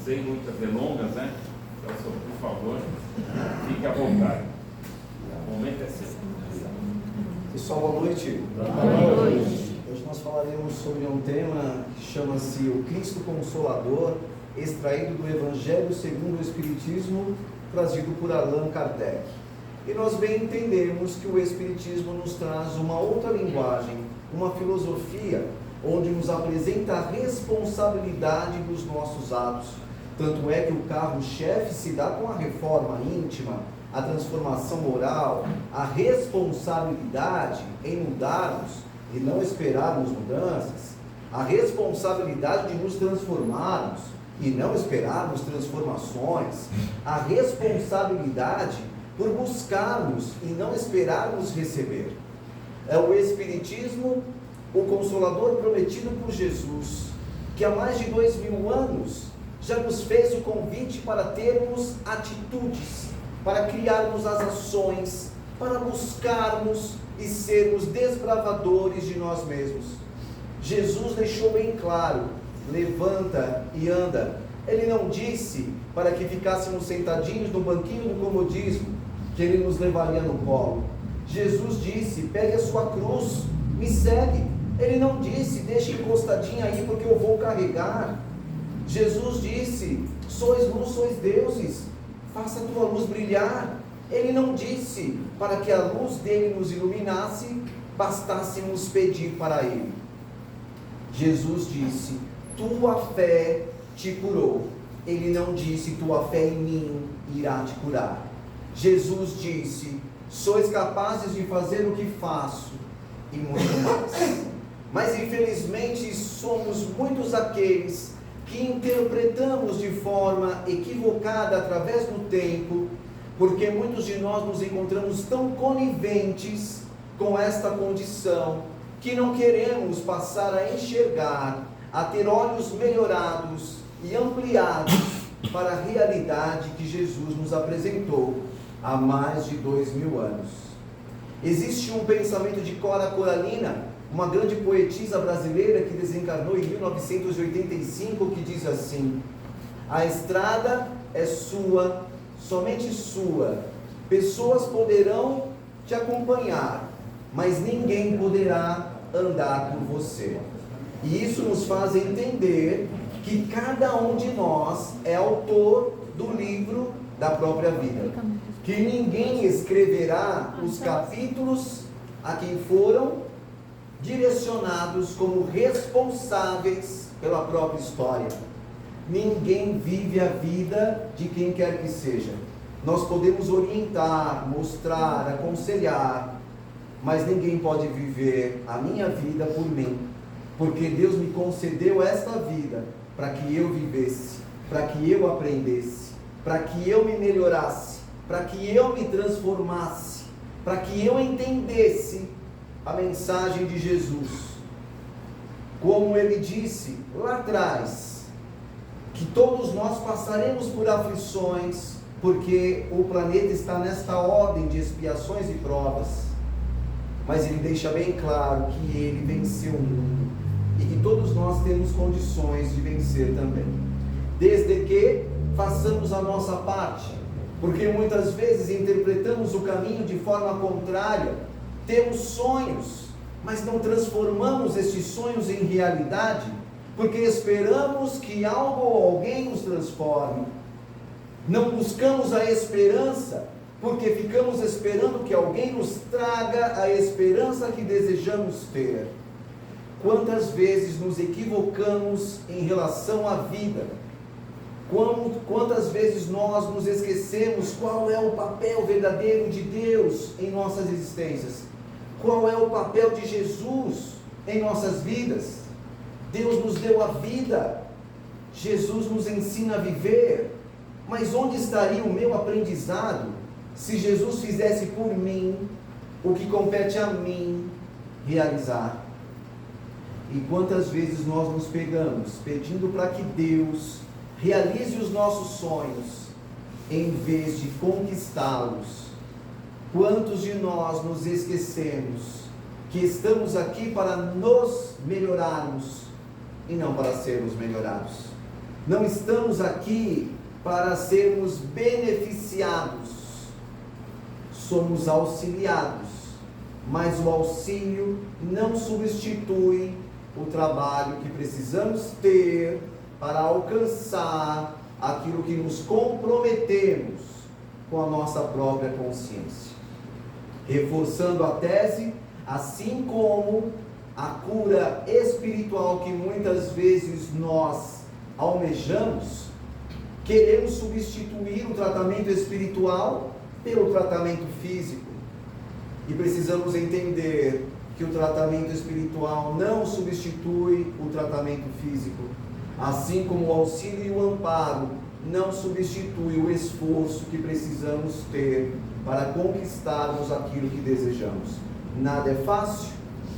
sem muitas delongas, né? Então, por favor, fique à vontade. O momento é seu. Pessoal, boa noite. Boa noite. Hoje nós falaremos sobre um tema que chama-se o Cristo Consolador, extraído do Evangelho segundo o Espiritismo, trazido por Allan Kardec. E nós bem entendemos que o Espiritismo nos traz uma outra linguagem, uma filosofia, onde nos apresenta a responsabilidade dos nossos atos. Tanto é que o carro-chefe se dá com a reforma íntima, a transformação moral, a responsabilidade em mudarmos e não esperarmos mudanças, a responsabilidade de nos transformarmos e não esperarmos transformações, a responsabilidade por buscarmos e não esperarmos receber. É o Espiritismo, o Consolador prometido por Jesus, que há mais de 2000 anos já nos fez o convite para termos atitudes, para criarmos as ações, para buscarmos e sermos desbravadores de nós mesmos. Jesus deixou bem claro: levanta e anda. Ele não disse para que ficássemos sentadinhos no banquinho do comodismo, que Ele nos levaria no colo. Jesus disse: pegue a sua cruz, me segue. Ele não disse: deixe encostadinho aí porque eu vou carregar. Jesus disse: sois luz, sois deuses, faça a tua luz brilhar. Ele não disse para que a luz dele nos iluminasse, bastássemos pedir para Ele. Jesus disse: tua fé te curou. Ele não disse: tua fé em mim irá te curar. Jesus disse: sois capazes de fazer o que faço e muito mais. Mas infelizmente somos muitos aqueles que interpretamos de forma equivocada através do tempo, porque muitos de nós nos encontramos tão coniventes com esta condição, que não queremos passar a enxergar, a ter olhos melhorados e ampliados para a realidade que Jesus nos apresentou há mais de 2000 anos. Existe um pensamento de Cora Coralina, uma grande poetisa brasileira que desencarnou em 1985, que diz assim: a estrada é sua, somente sua. Pessoas poderão te acompanhar, mas ninguém poderá andar por você. E isso nos faz entender que cada um de nós é autor do livro da própria vida, que ninguém escreverá os capítulos a quem foram direcionados como responsáveis pela própria história. Ninguém vive a vida de quem quer que seja. Nós podemos orientar, mostrar, aconselhar, mas ninguém pode viver a minha vida por mim, porque Deus me concedeu esta vida para que eu vivesse, para que eu aprendesse, para que eu me melhorasse, para que eu me transformasse, para que eu entendesse a mensagem de Jesus. Como Ele disse lá atrás, que todos nós passaremos por aflições, porque o planeta está nesta ordem de expiações e provas, mas Ele deixa bem claro que Ele venceu o mundo, e que todos nós temos condições de vencer também, desde que façamos a nossa parte, porque muitas vezes interpretamos o caminho de forma contrária. Temos sonhos, mas não transformamos esses sonhos em realidade, porque esperamos que algo ou alguém nos transforme. Não buscamos a esperança, porque ficamos esperando que alguém nos traga a esperança que desejamos ter. Quantas vezes nos equivocamos em relação à vida? Quantas vezes nós nos esquecemos qual é o papel verdadeiro de Deus em nossas existências? Qual é o papel de Jesus em nossas vidas? Deus nos deu a vida, Jesus nos ensina a viver, mas onde estaria o meu aprendizado se Jesus fizesse por mim o que compete a mim realizar? E quantas vezes nós nos pegamos pedindo para que Deus realize os nossos sonhos, em vez de conquistá-los? Quantos de nós nos esquecemos que estamos aqui para nos melhorarmos e não para sermos melhorados? Não estamos aqui para sermos beneficiados, somos auxiliados, mas o auxílio não substitui o trabalho que precisamos ter para alcançar aquilo que nos comprometemos com a nossa própria consciência. Reforçando a tese, assim como a cura espiritual que muitas vezes nós almejamos, queremos substituir o tratamento espiritual pelo tratamento físico. E precisamos entender que o tratamento espiritual não substitui o tratamento físico, assim como o auxílio e o amparo não substitui o esforço que precisamos ter para conquistarmos aquilo que desejamos. Nada é fácil,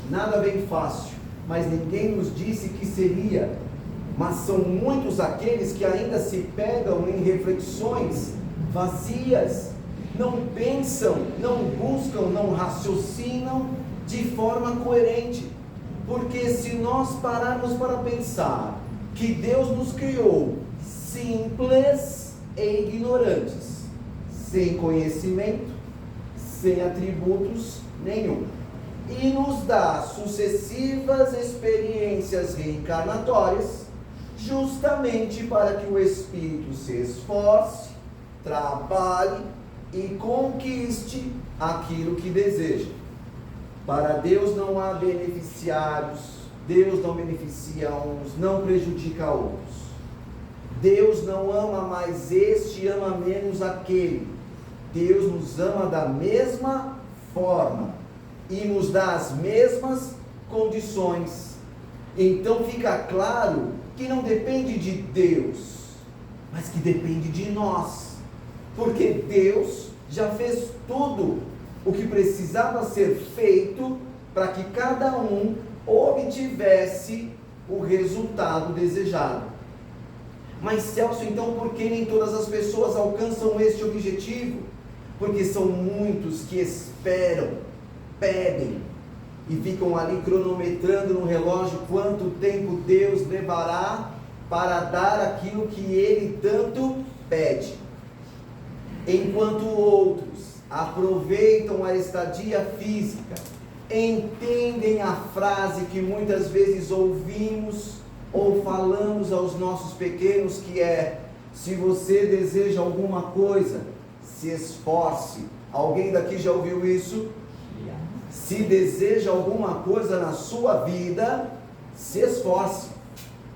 nada vem fácil, mas ninguém nos disse que seria. Mas são muitos aqueles que ainda se pegam em reflexões vazias, não pensam, não buscam, não raciocinam de forma coerente. Porque se nós pararmos para pensar que Deus nos criou simples e ignorantes, sem conhecimento, sem atributos nenhum, e nos dá sucessivas experiências reencarnatórias, justamente para que o espírito se esforce, trabalhe e conquiste aquilo que deseja. Para Deus não há beneficiários, Deus não beneficia uns, não prejudica outros. Deus não ama mais este e ama menos aquele. Deus nos ama da mesma forma e nos dá as mesmas condições. Então fica claro que não depende de Deus, mas que depende de nós, porque Deus já fez tudo o que precisava ser feito para que cada um obtivesse o resultado desejado. Mas Celso, então por que nem todas as pessoas alcançam este objetivo? Porque são muitos que esperam, pedem e ficam ali cronometrando no relógio quanto tempo Deus levará para dar aquilo que ele tanto pede. Enquanto outros aproveitam a estadia física, entendem a frase que muitas vezes ouvimos ou falamos aos nossos pequenos, que é: se você deseja alguma coisa, se esforce. Alguém daqui já ouviu isso? Se deseja alguma coisa na sua vida, se esforce.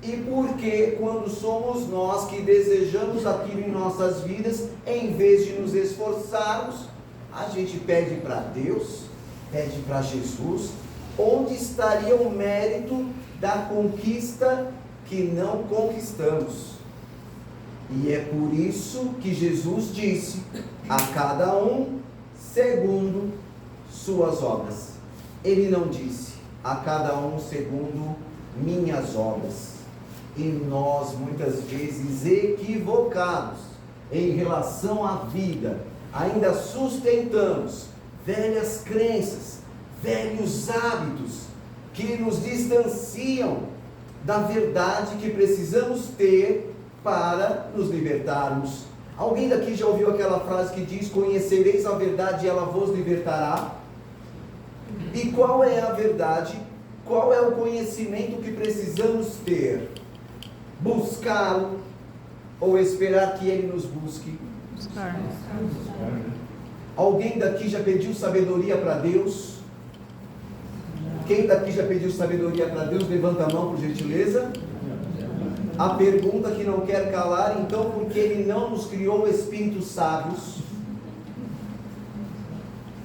E por que quando somos nós que desejamos aquilo em nossas vidas, em vez de nos esforçarmos, a gente pede para Deus, pede para Jesus? Onde estaria o mérito da conquista que não conquistamos? E é por isso que Jesus disse: a cada um segundo suas obras. Ele não disse: a cada um segundo minhas obras. E nós muitas vezes equivocados em relação à vida, ainda sustentamos velhas crenças, velhos hábitos que nos distanciam da verdade que precisamos ter para nos libertarmos. Alguém daqui já ouviu aquela frase que diz: conhecereis a verdade e ela vos libertará? E qual é a verdade? Qual é o conhecimento que precisamos ter? Buscá-lo ou esperar que ele nos busque? Buscar. Alguém daqui já pediu sabedoria para Deus? Quem daqui já pediu sabedoria para Deus? Levanta a mão, por gentileza. A pergunta que não quer calar: então, por que Ele não nos criou espíritos sábios?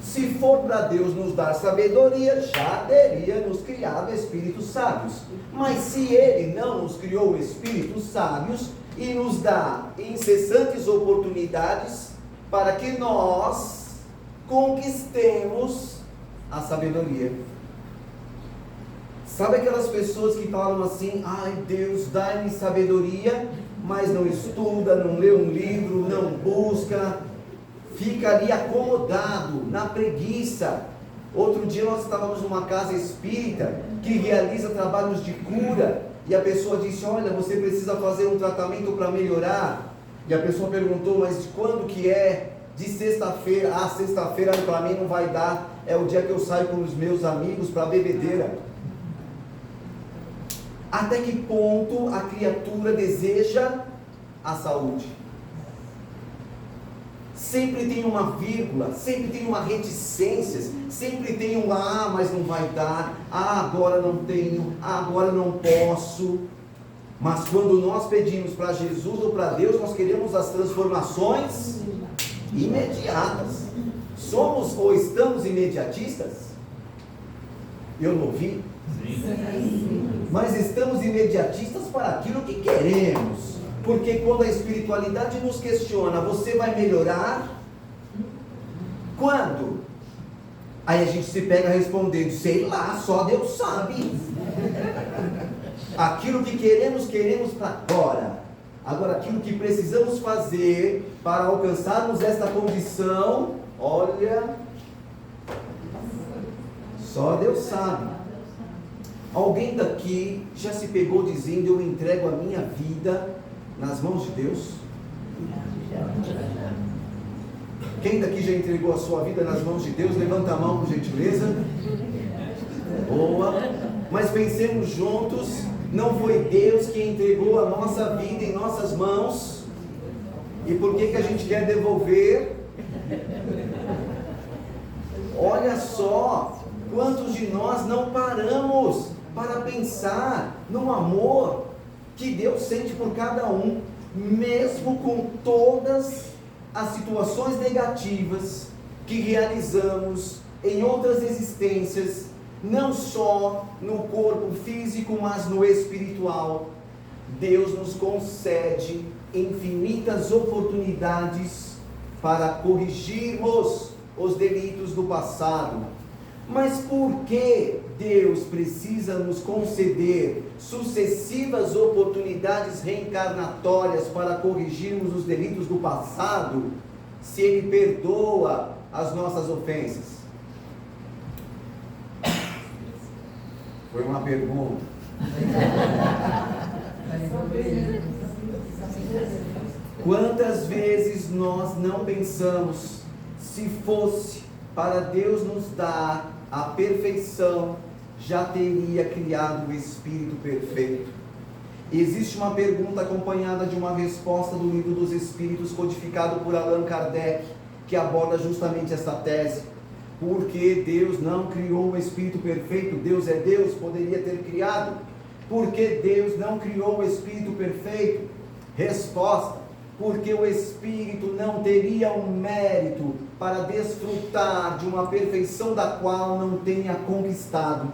Se for para Deus nos dar sabedoria, já teria nos criado espíritos sábios. Mas se Ele não nos criou espíritos sábios e nos dá incessantes oportunidades para que nós conquistemos a sabedoria. Sabe aquelas pessoas que falam assim: ai Deus, dá-me sabedoria, mas não estuda, não lê um livro, não busca, fica ali acomodado, na preguiça. Outro dia nós estávamos numa casa espírita que realiza trabalhos de cura, e a pessoa disse, olha, você precisa fazer um tratamento para melhorar. E a pessoa perguntou, mas de quando que é? De sexta-feira. Ah, sexta-feira para mim não vai dar, é o dia que eu saio com os meus amigos para bebedeira. Até que ponto a criatura deseja a saúde? Sempre tem uma vírgula, sempre tem uma reticência, sempre tem um mas não vai dar, agora não tenho, agora não posso. Mas quando nós pedimos para Jesus ou para Deus, nós queremos as transformações imediatas. Somos ou estamos imediatistas? Eu não ouvi? Sim. Mas estamos imediatistas para aquilo que queremos. Porque quando a espiritualidade nos questiona, você vai melhorar? Quando? Aí a gente se pega respondendo, sei lá, só Deus sabe. Aquilo que queremos para agora. Agora, aquilo que precisamos fazer para alcançarmos esta condição, olha, só Deus sabe. Alguém daqui já se pegou dizendo, eu entrego a minha vida nas mãos de Deus? Quem daqui já entregou a sua vida nas mãos de Deus? Levanta a mão, por gentileza. Boa. Mas pensemos juntos, não foi Deus que entregou a nossa vida em nossas mãos? E por que a gente quer devolver? Olha só, quantos de nós não paramos para pensar no amor que Deus sente por cada um, mesmo com todas as situações negativas que realizamos em outras existências, não só no corpo físico, mas no espiritual. Deus nos concede infinitas oportunidades para corrigirmos os delitos do passado. Mas por que Deus precisa nos conceder sucessivas oportunidades reencarnatórias para corrigirmos os delitos do passado, se Ele perdoa as nossas ofensas? Foi uma pergunta. Quantas vezes nós não pensamos, se fosse para Deus nos dar a perfeição, já teria criado o Espírito perfeito? Existe uma pergunta acompanhada de uma resposta do Livro dos Espíritos, codificado por Allan Kardec, que aborda justamente esta tese. Por que Deus não criou o Espírito perfeito? Deus é Deus, poderia ter criado. Por que Deus não criou o Espírito perfeito? Resposta: porque o Espírito não teria um mérito para desfrutar de uma perfeição da qual não tenha conquistado.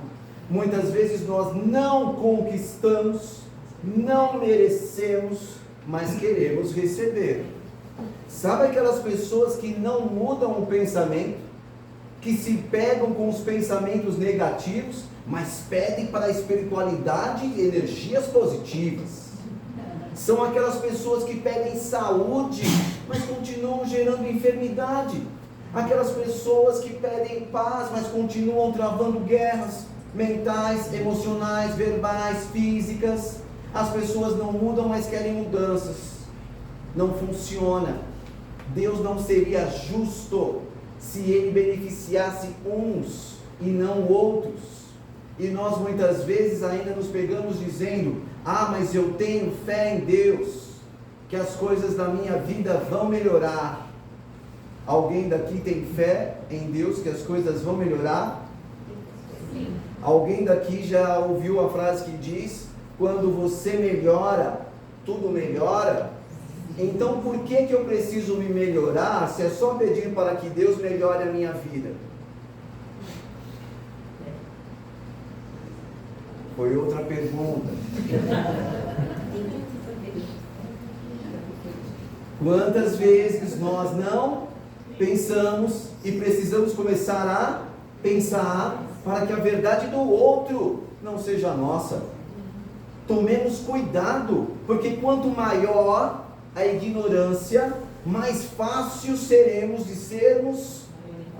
Muitas vezes nós não conquistamos, não merecemos, mas queremos receber. Sabe aquelas pessoas que não mudam o pensamento, que se pegam com os pensamentos negativos, mas pedem para a espiritualidade energias positivas? São aquelas pessoas que pedem saúde, mas continuam gerando enfermidade. Aquelas pessoas que pedem paz, mas continuam travando guerras mentais, emocionais, verbais, físicas. As pessoas não mudam, mas querem mudanças. Não funciona. Deus não seria justo se Ele beneficiasse uns e não outros. E nós muitas vezes ainda nos pegamos dizendo: mas eu tenho fé em Deus, que as coisas da minha vida vão melhorar. Alguém daqui tem fé em Deus que as coisas vão melhorar? Sim. Alguém daqui já ouviu a frase que diz: quando você melhora, tudo melhora? Então por que eu preciso me melhorar, se é só pedir para que Deus melhore a minha vida? Foi outra pergunta. Quantas vezes nós não pensamos e precisamos começar a pensar para que a verdade do outro não seja a nossa? Tomemos cuidado, porque quanto maior a ignorância, mais fácil seremos de sermos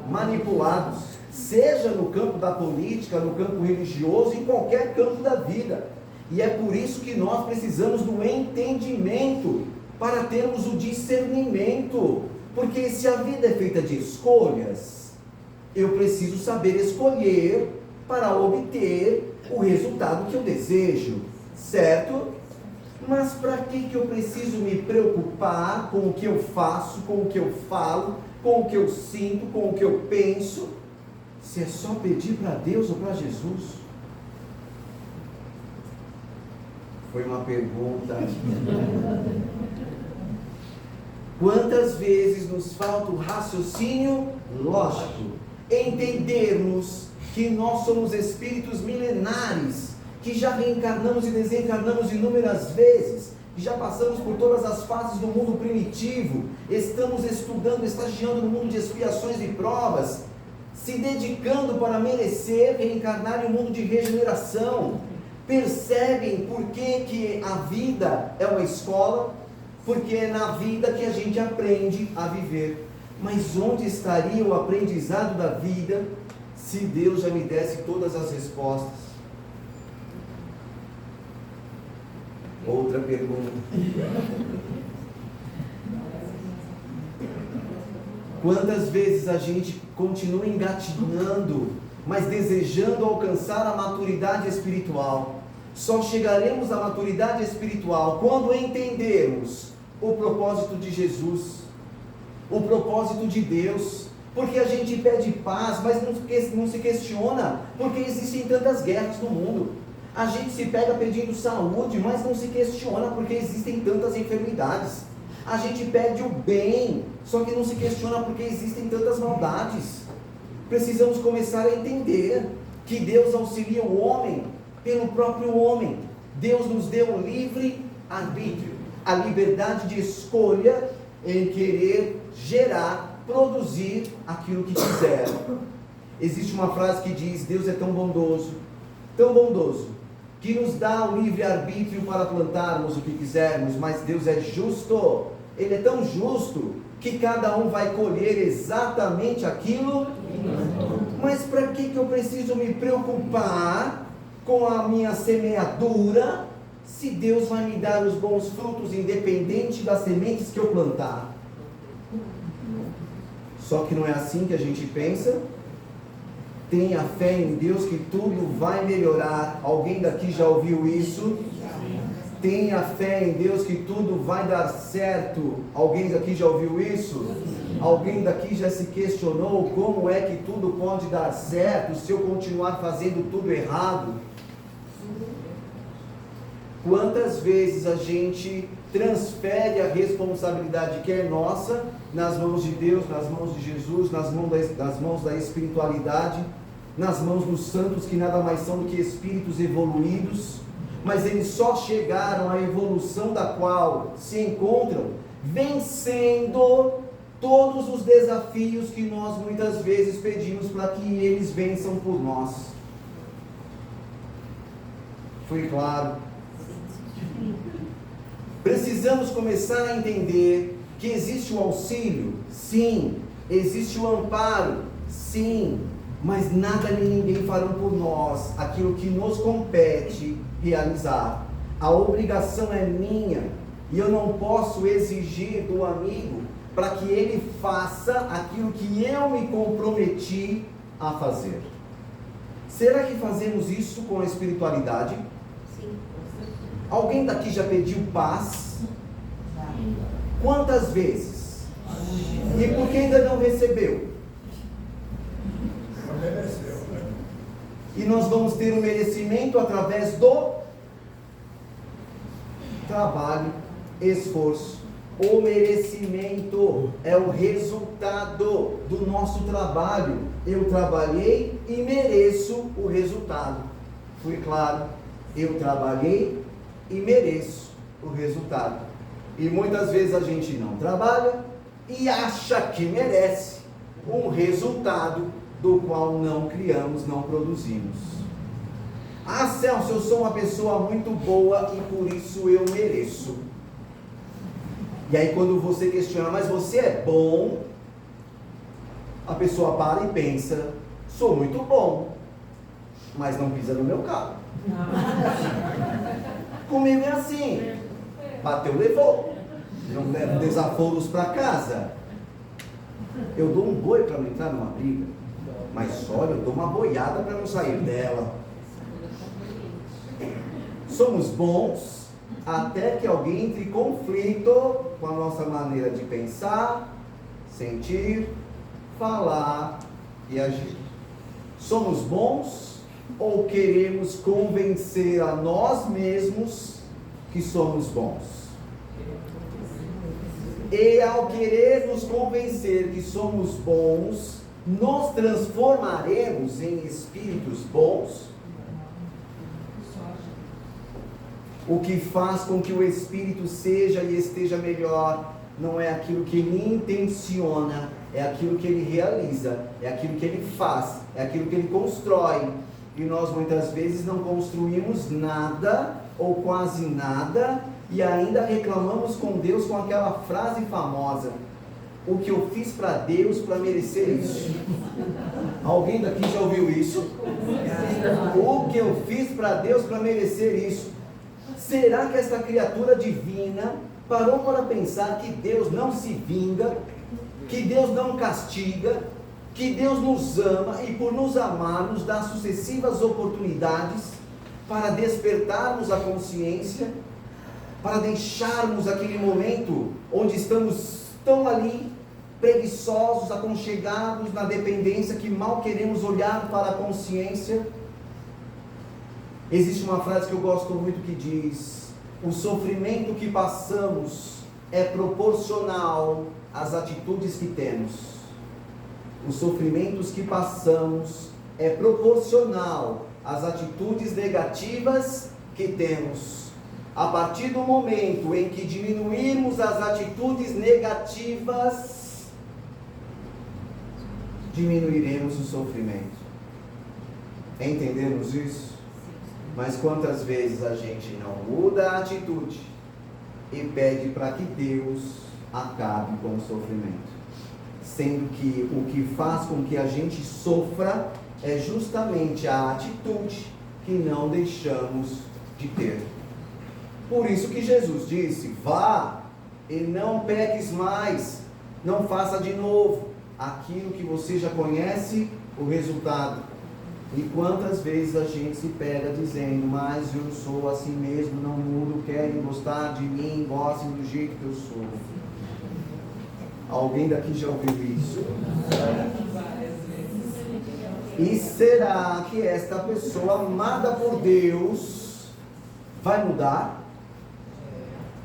manipulados, seja no campo da política, no campo religioso, em qualquer campo da vida. E é por isso que nós precisamos do entendimento, para termos o discernimento. Porque se a vida é feita de escolhas, eu preciso saber escolher para obter o resultado que eu desejo, certo? Mas para que eu preciso me preocupar com o que eu faço, com o que eu falo, com o que eu sinto, com o que eu penso, se é só pedir para Deus ou para Jesus? Foi uma pergunta. Quantas vezes nos falta o raciocínio lógico, entendermos que nós somos espíritos milenares, que já reencarnamos e desencarnamos inúmeras vezes, que já passamos por todas as fases do mundo primitivo, estamos estudando, estagiando no mundo de expiações e provas, se dedicando para merecer reencarnar em um mundo de regeneração. Percebem por que a vida é uma escola? Porque é na vida que a gente aprende a viver. Mas onde estaria o aprendizado da vida se Deus já me desse todas as respostas? Outra pergunta. Quantas vezes a gente continua engatinhando, mas desejando alcançar a maturidade espiritual? Só chegaremos à maturidade espiritual quando entendermos o propósito de Jesus, o propósito de Deus. Porque a gente pede paz, mas não se questiona porque existem tantas guerras no mundo. A gente se pega pedindo saúde, mas não se questiona porque existem tantas enfermidades. A gente pede o bem, só que não se questiona porque existem tantas maldades. Precisamos começar a entender que Deus auxilia o homem pelo próprio homem. Deus nos deu livre arbítrio, a liberdade de escolha em querer gerar, produzir aquilo que quiser. Existe uma frase que diz: Deus é tão bondoso, que nos dá o livre arbítrio para plantarmos o que quisermos, mas Deus é justo. Ele é tão justo que cada um vai colher exatamente aquilo. Mas para que eu preciso me preocupar com a minha semeadura, se Deus vai me dar os bons frutos independente das sementes que eu plantar? Só que não é assim que a gente pensa. Tenha fé em Deus que tudo vai melhorar. Alguém daqui já ouviu isso? Tenha fé em Deus que tudo vai dar certo. Alguém daqui já ouviu isso? Alguém daqui já se questionou como é que tudo pode dar certo se eu continuar fazendo tudo errado? Quantas vezes a gente transfere a responsabilidade que é nossa nas mãos de Deus, nas mãos de Jesus, nas mãos da espiritualidade, nas mãos dos santos, que nada mais são do que espíritos evoluídos, mas eles só chegaram à evolução da qual se encontram vencendo todos os desafios que nós muitas vezes pedimos para que eles vençam por nós. Foi claro? Precisamos começar a entender que existe o auxílio, sim. Existe o amparo, sim. Mas nada nem ninguém farão por nós aquilo que nos compete realizar. A obrigação é minha e eu não posso exigir do amigo para que ele faça aquilo que eu me comprometi a fazer. Será que fazemos isso com a espiritualidade? Sim. Alguém daqui já pediu paz? Quantas vezes? E por que ainda não recebeu? E nós vamos ter um merecimento através do trabalho, esforço. O merecimento é o resultado do nosso trabalho. Eu trabalhei e mereço o resultado. Fui claro? Eu trabalhei e mereço o resultado. E muitas vezes a gente não trabalha e acha que merece um resultado do qual não criamos, não produzimos. Ah, Celso, eu sou uma pessoa muito boa e por isso eu mereço. E aí quando você questiona, mas você é bom? A pessoa para e pensa, sou muito bom, mas não pisa no meu carro. Comigo é assim. Bateu, levou. Não levo desaforos para casa. Eu dou um boi para não entrar numa briga. Mas olha, eu dou uma boiada para não sair dela. Somos bons até que alguém entre em conflito com a nossa maneira de pensar, sentir, falar e agir. Somos bons ou queremos convencer a nós mesmos que somos bons? E ao querer nos convencer que somos bons, nos transformaremos em espíritos bons? O que faz com que o espírito seja e esteja melhor não é aquilo que ele intenciona, é aquilo que ele realiza, é aquilo que ele faz, é aquilo que ele constrói. E nós muitas vezes não construímos nada ou quase nada e ainda reclamamos com Deus com aquela frase famosa: o que eu fiz para Deus para merecer isso? Alguém daqui já ouviu isso? O que eu fiz para Deus para merecer isso? Será que essa criatura divina parou para pensar que Deus não se vinga, que Deus não castiga, que Deus nos ama e por nos amar nos dá sucessivas oportunidades para despertarmos a consciência, para deixarmos aquele momento onde estamos tão ali, preguiçosos, aconchegados na dependência, que mal queremos olhar para a consciência? Existe uma frase que eu gosto muito que diz: o sofrimento que passamos é proporcional às atitudes que temos. Os sofrimentos que passamos é proporcional às atitudes negativas que temos. A partir do momento em que diminuirmos as atitudes negativas, diminuiremos o sofrimento. Entendemos isso? Mas quantas vezes a gente não muda a atitude e pede para que Deus acabe com o sofrimento, sendo que o que faz com que a gente sofra é justamente a atitude que não deixamos de ter. Por isso que Jesus disse: vá e não peques mais, não faça de novo aquilo que você já conhece o resultado. E quantas vezes a gente se pega dizendo: mas eu sou assim mesmo, não mudo, querem gostar de mim, gostem do jeito que eu sou. Alguém daqui já ouviu isso? E será que esta pessoa amada por Deus vai mudar?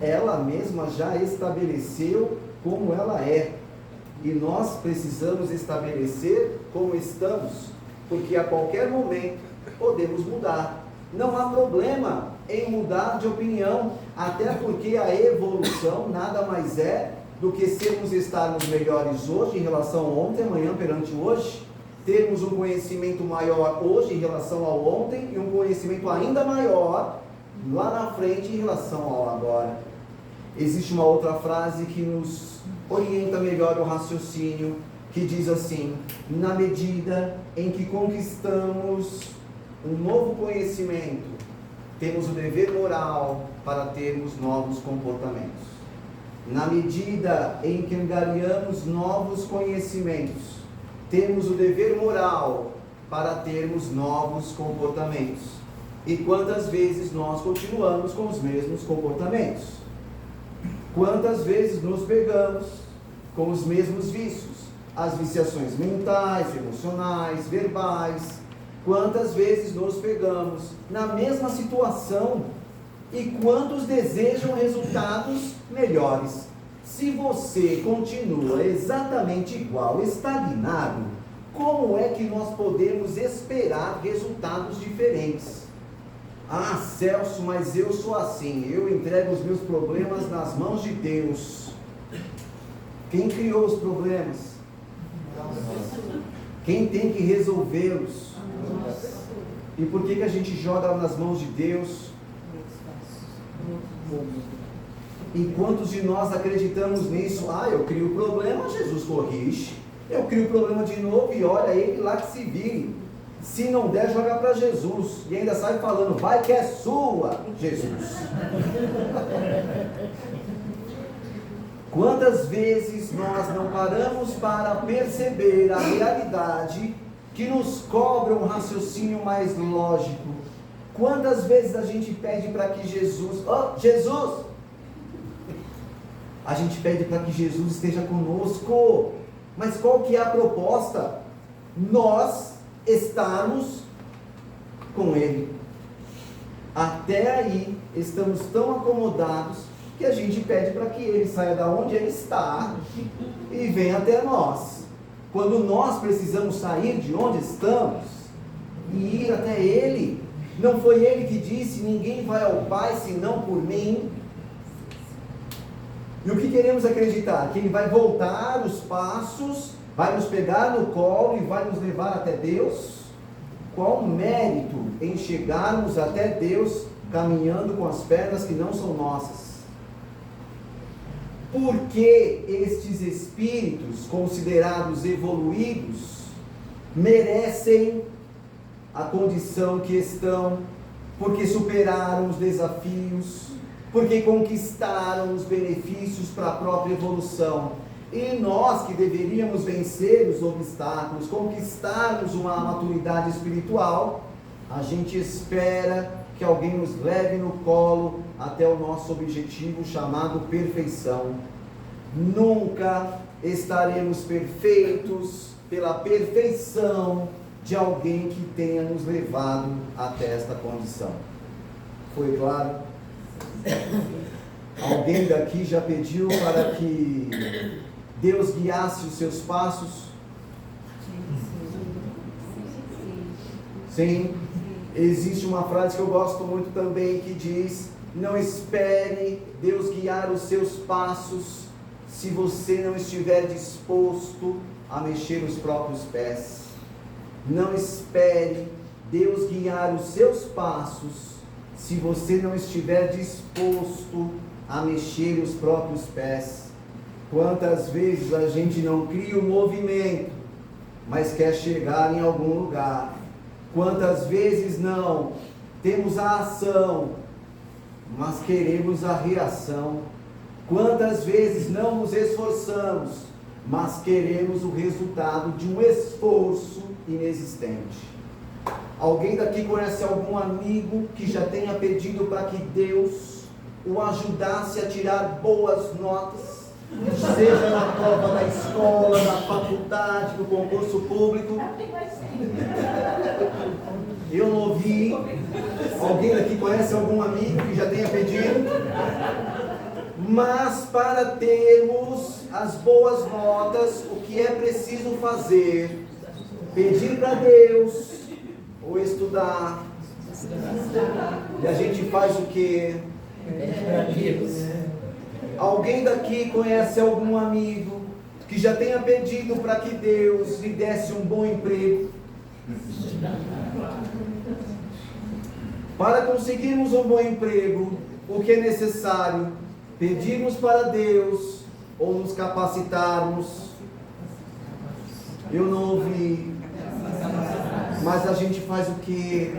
Ela mesma já estabeleceu como ela é, e nós precisamos estabelecer como estamos, porque a qualquer momento podemos mudar. Não há problema em mudar de opinião, até porque a evolução nada mais é do que estarmos melhores hoje em relação a ontem, amanhã perante hoje, termos um conhecimento maior hoje em relação ao ontem e um conhecimento ainda maior lá na frente em relação ao agora. Existe uma outra frase que nos orienta melhor o raciocínio, que diz assim: na medida em que conquistamos um novo conhecimento, temos o dever moral para termos novos comportamentos. Na medida em que angariamos novos conhecimentos, temos o dever moral para termos novos comportamentos. E quantas vezes nós continuamos com os mesmos comportamentos? Quantas vezes nos pegamos com os mesmos vícios? As viciações mentais, emocionais, verbais. Quantas vezes nos pegamos na mesma situação? E quantos desejam resultados melhores? Se você continua exatamente igual, estagnado, como é que nós podemos esperar resultados diferentes? Ah, Celso, mas eu sou assim, eu entrego os meus problemas nas mãos de Deus. Quem criou os problemas? Quem tem que resolvê-los? E por que a gente joga nas mãos de Deus? E quantos de nós acreditamos nisso? Ah, eu crio o problema, Jesus corrige. Eu crio o problema de novo e olha ele lá que se vire. Se não der, joga para Jesus. E ainda sai falando, vai que é sua, Jesus. Quantas vezes nós não paramos para perceber a realidade que nos cobra um raciocínio mais lógico? Quantas vezes a gente pede para que Jesus, Jesus! A gente pede para que Jesus esteja conosco. Mas qual que é a proposta? Nós estarmos com Ele. Até aí, estamos tão acomodados que a gente pede para que Ele saia da onde Ele está e venha até nós. Quando nós precisamos sair de onde estamos e ir até Ele, não foi Ele que disse, ninguém vai ao Pai senão por mim? E o que queremos acreditar? Que Ele vai voltar os passos, vai nos pegar no colo e vai nos levar até Deus? Qual o mérito em chegarmos até Deus caminhando com as pernas que não são nossas? Por que estes espíritos considerados evoluídos merecem a condição que estão? Porque superaram os desafios, porque conquistaram os benefícios para a própria evolução. E nós que deveríamos vencer os obstáculos, conquistarmos uma maturidade espiritual, a gente espera que alguém nos leve no colo até o nosso objetivo chamado perfeição. Nunca estaremos perfeitos pela perfeição de alguém que tenha nos levado até esta condição. Foi claro? Alguém daqui já pediu para que Deus guiasse os seus passos? Sim. Existe uma frase que eu gosto muito também que diz: não espere Deus guiar os seus passos se você não estiver disposto a mexer os próprios pés. Não espere Deus guiar os seus passos se você não estiver disposto a mexer os próprios pés. Quantas vezes a gente não cria o movimento, mas quer chegar em algum lugar? Quantas vezes não temos a ação, mas queremos a reação? Quantas vezes não nos esforçamos, mas queremos o resultado de um esforço inexistente? Alguém daqui conhece algum amigo que já tenha pedido para que Deus o ajudasse a tirar boas notas? Seja na prova da escola, na faculdade, no concurso público. Eu não ouvi. Alguém daqui conhece algum amigo que já tenha pedido? Mas para termos as boas notas, o que é preciso fazer? Pedir para Deus ou estudar? E a gente faz o quê? Alguém daqui conhece algum amigo que já tenha pedido para que Deus lhe desse um bom emprego? Para conseguirmos um bom emprego, o que é necessário? Pedirmos para Deus ou nos capacitarmos? Eu não ouvi. Mas a gente faz o quê?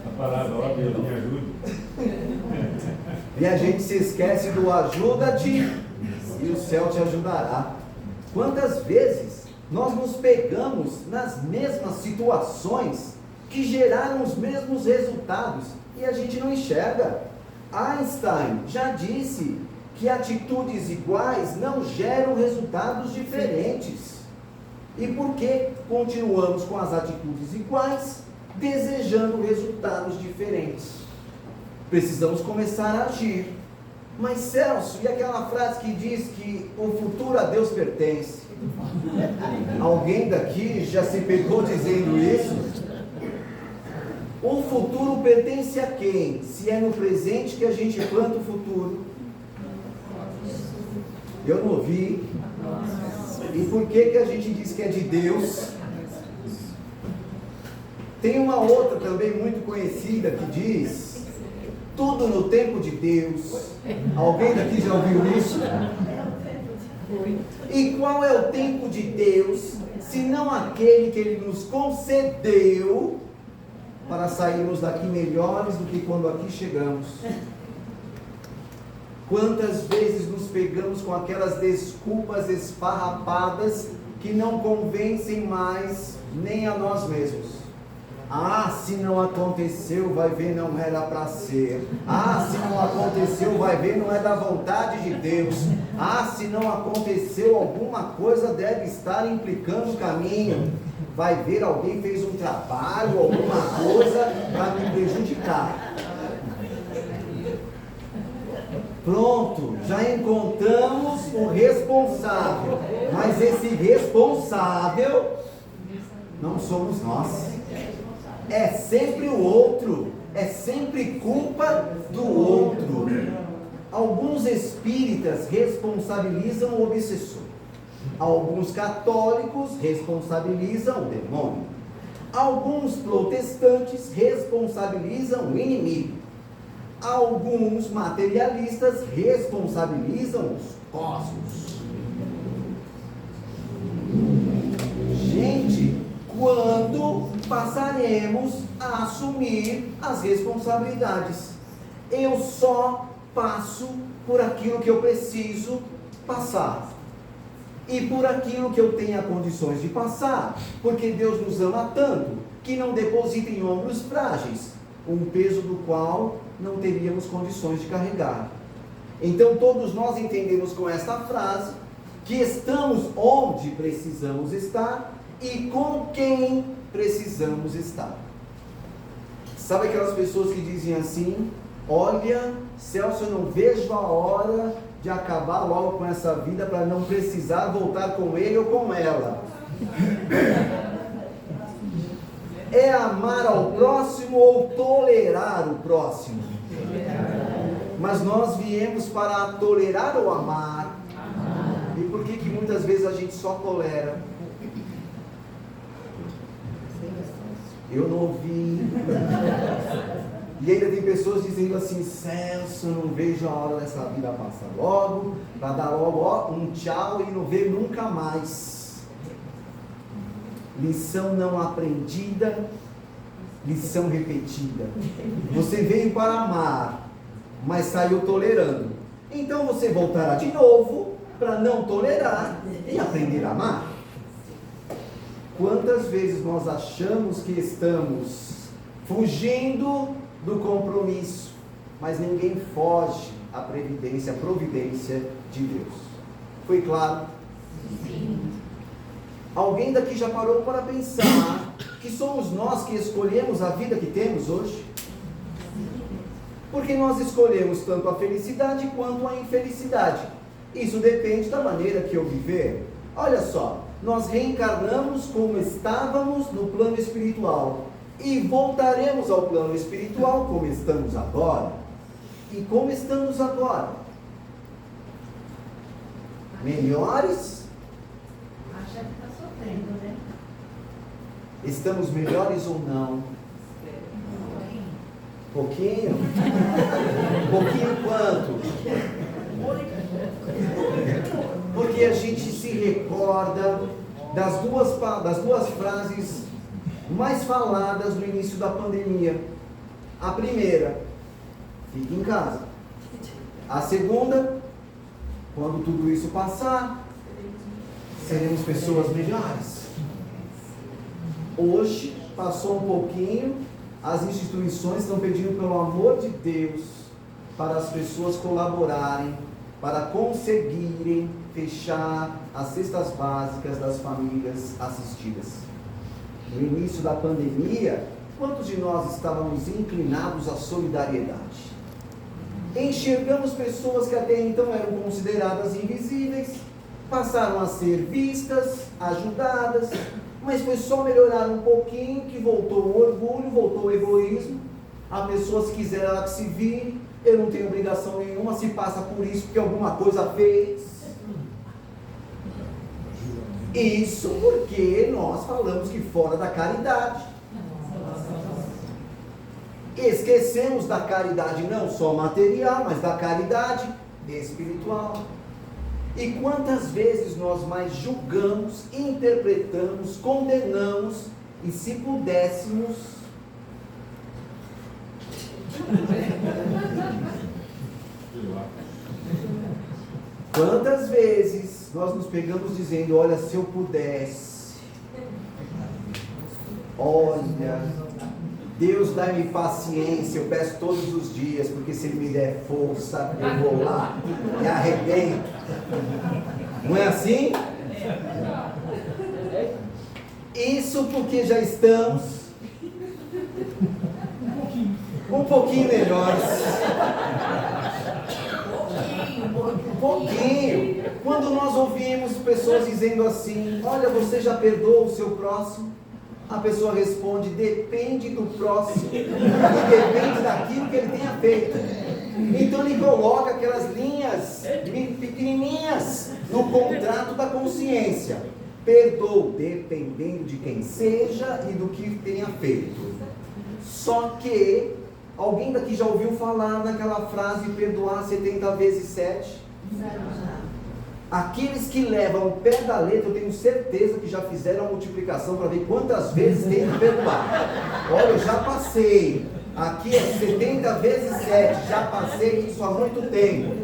A palavra, ó Deus, me ajude. E a gente se esquece do ajuda-te e o céu te ajudará. Quantas vezes nós nos pegamos nas mesmas situações que geraram os mesmos resultados e a gente não enxerga? Einstein já disse que atitudes iguais não geram resultados diferentes. E por que continuamos com as atitudes iguais, desejando resultados diferentes? Precisamos começar a agir. Mas Celso, e aquela frase que diz que o futuro a Deus pertence? Alguém daqui já se pegou dizendo isso? O futuro pertence a quem? Se é no presente que a gente planta o futuro. Eu não ouvi. E por que a gente diz que é de Deus? Tem uma outra também muito conhecida que diz: tudo no tempo de Deus. Alguém daqui já ouviu isso? E qual é o tempo de Deus, senão aquele que Ele nos concedeu para sairmos daqui melhores do que quando aqui chegamos. Quantas vezes nos pegamos com aquelas desculpas esfarrapadas que não convencem mais nem a nós mesmos. Ah, se não aconteceu, vai ver, não era para ser. Ah, se não aconteceu, vai ver, não é da vontade de Deus. Ah, se não aconteceu, alguma coisa deve estar implicando o caminho. Vai ver, alguém fez um trabalho, alguma coisa para me prejudicar. Pronto, já encontramos o responsável. Mas esse responsável não somos nós. É sempre o outro, é sempre culpa do outro. Alguns espíritas responsabilizam o obsessor. Alguns católicos responsabilizam o demônio. Alguns protestantes responsabilizam o inimigo. Alguns materialistas responsabilizam os cosmos. Gente, quando passaremos a assumir as responsabilidades? Eu só passo por aquilo que eu preciso passar. E por aquilo que eu tenha condições de passar. Porque Deus nos ama tanto que não deposita em ombros frágeis um peso do qual não teríamos condições de carregar. Então todos nós entendemos com esta frase que estamos onde precisamos estar e com quem precisamos estar. Sabe aquelas pessoas que dizem assim: olha, Celso, eu não vejo a hora de acabar logo com essa vida para não precisar voltar com ele ou com ela. É amar ao próximo ou tolerar o próximo? Mas nós viemos para tolerar ou amar? E por que muitas vezes a gente só tolera? Eu não ouvi. E ainda tem pessoas dizendo assim: Celso, eu não vejo a hora dessa vida passar logo, para dar logo um tchau e não ver nunca mais. Lição não aprendida, lição repetida. Você veio para amar, mas saiu tolerando. Então você voltará de novo para não tolerar e aprender a amar. Quantas vezes nós achamos que estamos fugindo do compromisso, mas ninguém foge à providência de Deus. Foi claro? Sim. Alguém daqui já parou para pensar que somos nós que escolhemos a vida que temos hoje? Porque nós escolhemos tanto a felicidade quanto a infelicidade. Isso depende da maneira que eu viver. Olha só, nós reencarnamos como estávamos no plano espiritual e voltaremos ao plano espiritual como estamos agora. E como estamos agora? Melhores? Acha que está sofrendo, né? Estamos melhores ou não? Pouquinho? Pouquinho quanto? Porque a gente se recorda das duas frases mais faladas no início da pandemia. A primeira: fique em casa. A segunda: quando tudo isso passar, seremos pessoas melhores. Hoje, passou um pouquinho, as instituições estão pedindo pelo amor de Deus para as pessoas colaborarem, para conseguirem fechar as cestas básicas das famílias assistidas. No início da pandemia, quantos de nós estávamos inclinados à solidariedade? Enxergamos pessoas que até então eram consideradas invisíveis, passaram a ser vistas, ajudadas, mas foi só melhorar um pouquinho que voltou o orgulho, voltou o egoísmo. A pessoa, se quiser, ela que se vire, eu não tenho obrigação nenhuma, se passa por isso porque alguma coisa fez. Isso porque nós falamos que fora da caridade. Esquecemos da caridade não só material, mas da caridade espiritual. E quantas vezes nós mais julgamos, interpretamos, condenamos, e se pudéssemos, quantas vezes nós nos pegamos dizendo, olha, se eu pudesse, olha, Deus dá-me paciência, eu peço todos os dias, porque se Ele me der força, eu vou lá e arrebento. Não é assim? Isso porque já estamos um pouquinho melhores. Um pouquinho. Quando nós ouvimos pessoas dizendo assim, olha, você já perdoou o seu próximo? A pessoa responde, depende do próximo e depende daquilo que ele tenha feito. Então ele coloca aquelas linhas pequenininhas no contrato da consciência. Perdoo, dependendo de quem seja e do que tenha feito. Só que, alguém daqui já ouviu falar naquela frase, perdoar 70 vezes 7? Aqueles que levam o pé da letra, eu tenho certeza que já fizeram a multiplicação para ver quantas vezes tem que perdoar. Olha, eu já passei. Aqui é 70 vezes 7. Já passei isso há muito tempo.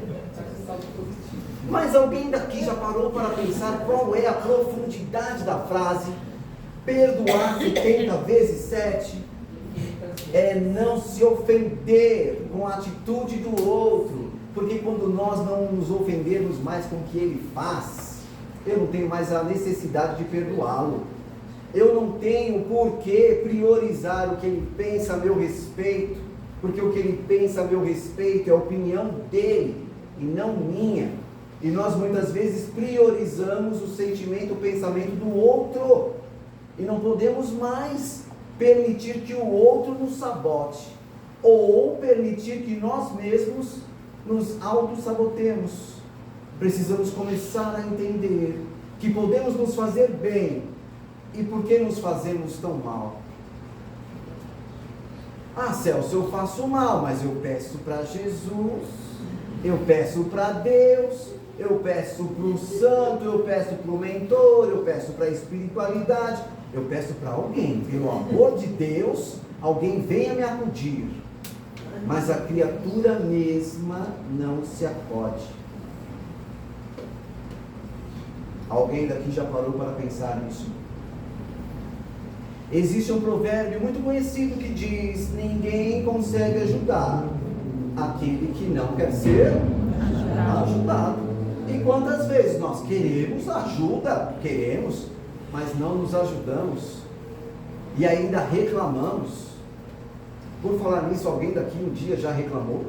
Mas alguém daqui já parou para pensar qual é a profundidade da frase? Perdoar 70 vezes 7 é não se ofender com a atitude do outro. Porque quando nós não nos ofendermos mais com o que ele faz, eu não tenho mais a necessidade de perdoá-lo. Eu não tenho por que priorizar o que ele pensa a meu respeito, porque o que ele pensa a meu respeito é a opinião dele e não minha. E nós muitas vezes priorizamos o sentimento, o pensamento do outro, e não podemos mais permitir que o outro nos sabote, ou permitir que nós mesmos nos auto-sabotemos. Precisamos começar a entender que podemos nos fazer bem. E por que nos fazemos tão mal? Ah, Celso, eu faço mal, mas eu peço para Jesus, eu peço para Deus, eu peço para o santo, eu peço para o mentor, eu peço para a espiritualidade, eu peço para alguém, pelo amor de Deus, alguém venha me acudir. Mas a criatura mesma não se acode. Alguém daqui já parou para pensar nisso? Existe um provérbio muito conhecido que diz: ninguém consegue ajudar aquele que não quer ser ajudado. E quantas vezes nós queremos ajuda, mas não nos ajudamos e ainda reclamamos. Por falar nisso, alguém daqui um dia já reclamou?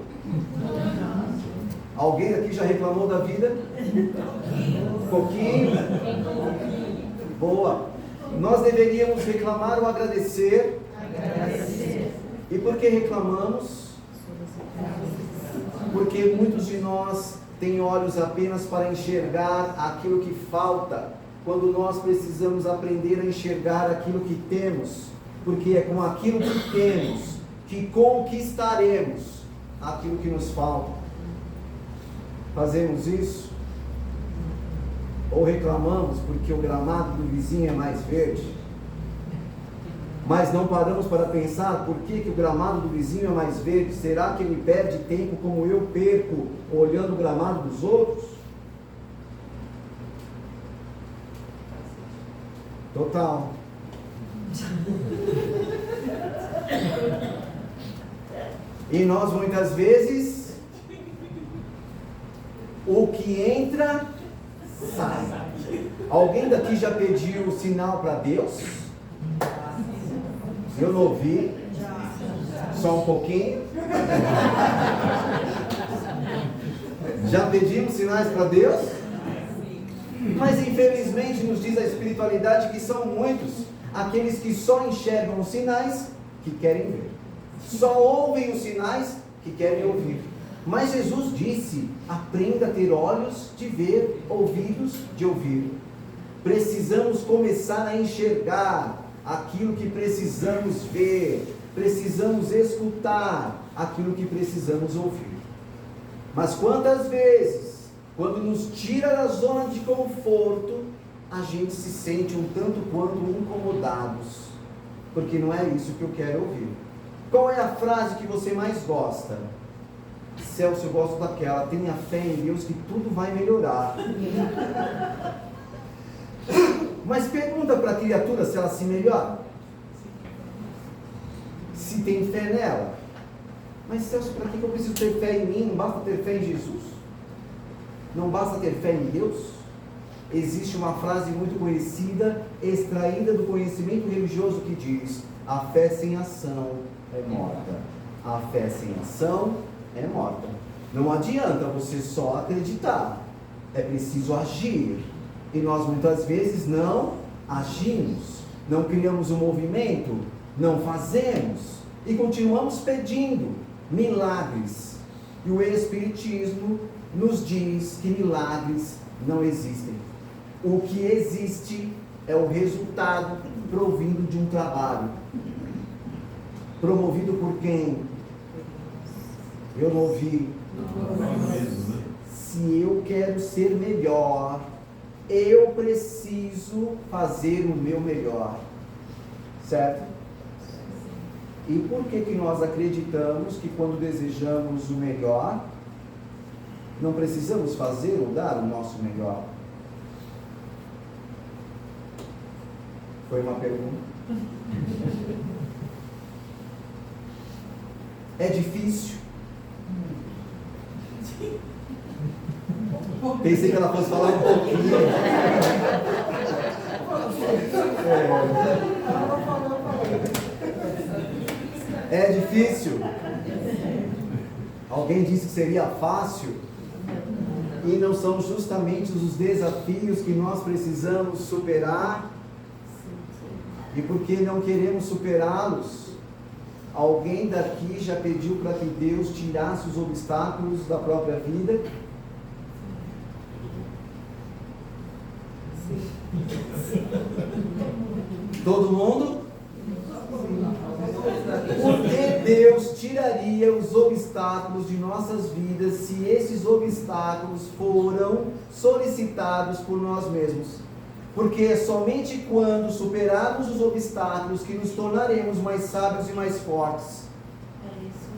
Alguém daqui já reclamou da vida? Um pouquinho? Boa. Nós deveríamos reclamar ou agradecer? E por que reclamamos? Porque muitos de nós têm olhos apenas para enxergar aquilo que falta, quando nós precisamos aprender a enxergar aquilo que temos, porque é com aquilo que temos que conquistaremos aquilo que nos falta. Fazemos isso? Ou reclamamos porque o gramado do vizinho é mais verde? Mas não paramos para pensar por que o gramado do vizinho é mais verde? Será que ele perde tempo como eu perco olhando o gramado dos outros? Total. E nós muitas vezes, o que entra, sai. Alguém daqui já pediu sinal para Deus? Eu não ouvi. Só um pouquinho. Já pedimos sinais para Deus? Mas infelizmente nos diz a espiritualidade que são muitos aqueles que só enxergam os sinais que querem ver. Só ouvem os sinais que querem ouvir. Mas Jesus disse: aprenda a ter olhos de ver, ouvidos de ouvir. Precisamos começar a enxergar aquilo que precisamos ver. Precisamos escutar aquilo que precisamos ouvir. Mas quantas vezes quando nos tira da zona de conforto, a gente se sente um tanto quanto incomodados, porque não é isso que eu quero ouvir. Qual é a frase que você mais gosta? Celso, eu gosto daquela: tenha fé em Deus que tudo vai melhorar. Mas pergunta para a criatura se ela se melhora, se tem fé nela. Mas Celso, para que eu preciso ter fé em mim? Não basta ter fé em Jesus? Não basta ter fé em Deus? Existe uma frase muito conhecida, extraída do conhecimento religioso, que diz: a fé sem ação é morta. A fé sem ação é morta. Não adianta você só acreditar, é preciso agir. E nós muitas vezes não agimos, não criamos um movimento, não fazemos e continuamos pedindo milagres. E o Espiritismo nos diz que milagres não existem. O que existe é o resultado provindo de um trabalho. Promovido por quem? Eu não ouvi. Se eu quero ser melhor, eu preciso fazer o meu melhor. Certo? E por que nós acreditamos que quando desejamos o melhor, não precisamos fazer ou dar o nosso melhor? Foi uma pergunta. É difícil. Pensei que ela fosse falar um pouquinho. É difícil. Alguém disse que seria fácil. E não são justamente os desafios que nós precisamos superar. E porque não queremos superá-los, alguém daqui já pediu para que Deus tirasse os obstáculos da própria vida? Todo mundo? Porque Deus tiraria os obstáculos de nossas vidas se esses obstáculos foram solicitados por nós mesmos. Porque é somente quando superarmos os obstáculos que nos tornaremos mais sábios e mais fortes. É isso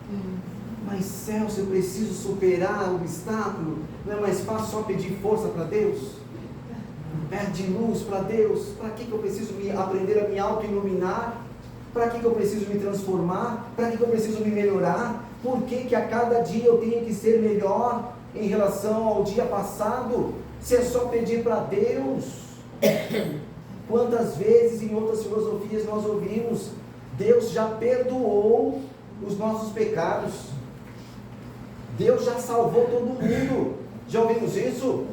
mesmo. Mas Celso, eu preciso superar o obstáculo? Não é mais fácil só pedir força para Deus? Pede luz para Deus? Para que eu preciso aprender a me auto-iluminar? Para que eu preciso me transformar? Para que eu preciso me melhorar? Por que a cada dia eu tenho que ser melhor em relação ao dia passado? Se é só pedir para Deus. Quantas vezes em outras filosofias nós ouvimos: Deus já perdoou os nossos pecados, Deus já salvou todo mundo. Já ouvimos isso?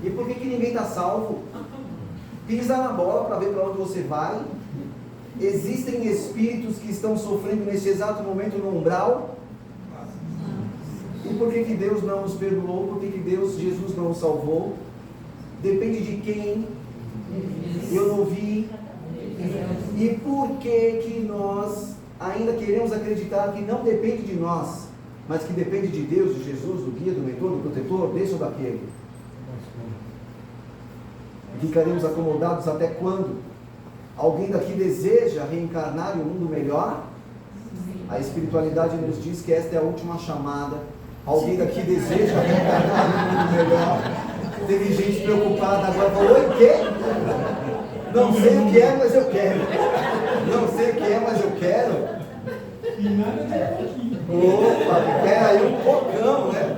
E por que ninguém está salvo? Pisa na bola para ver para onde você vai. Existem espíritos que estão sofrendo nesse exato momento no umbral. E por que Deus não nos perdoou? Por que Jesus não nos salvou? Depende de quem? Eu não vi. E por que nós ainda queremos acreditar que não depende de nós, mas que depende de Deus, de Jesus, do guia, do mentor, do protetor, desse ou daquele? Ficaremos acomodados até quando? Alguém daqui deseja reencarnar em um mundo melhor? A espiritualidade nos diz que esta é a última chamada. Alguém daqui deseja reencarnar em um mundo melhor? Teve gente preocupada agora, falou: oi, o quê? Não sei o que é, mas eu quero. Não sei o que é, mas eu quero. Opa, pera aí um pocão, né?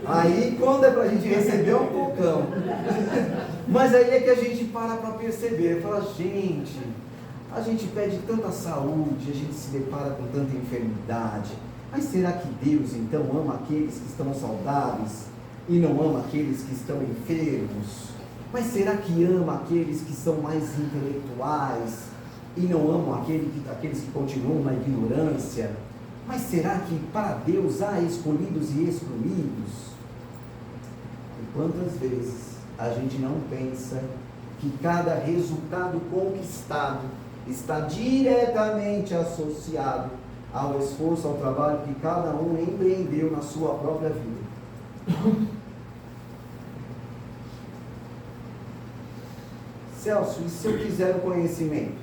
Aí quando é pra gente receber, é um pocão. Mas aí é que a gente para perceber, fala: gente, a gente pede tanta saúde, a gente se depara com tanta enfermidade, mas será que Deus então ama aqueles que estão saudáveis e não ama aqueles que estão enfermos? Mas será que ama aqueles que são mais intelectuais e não amam aqueles que continuam na ignorância? Mas será que para Deus há escolhidos e excluídos? E quantas vezes a gente não pensa que cada resultado conquistado está diretamente associado ao esforço, ao trabalho que cada um empreendeu na sua própria vida? Celso, e se eu quiser o conhecimento?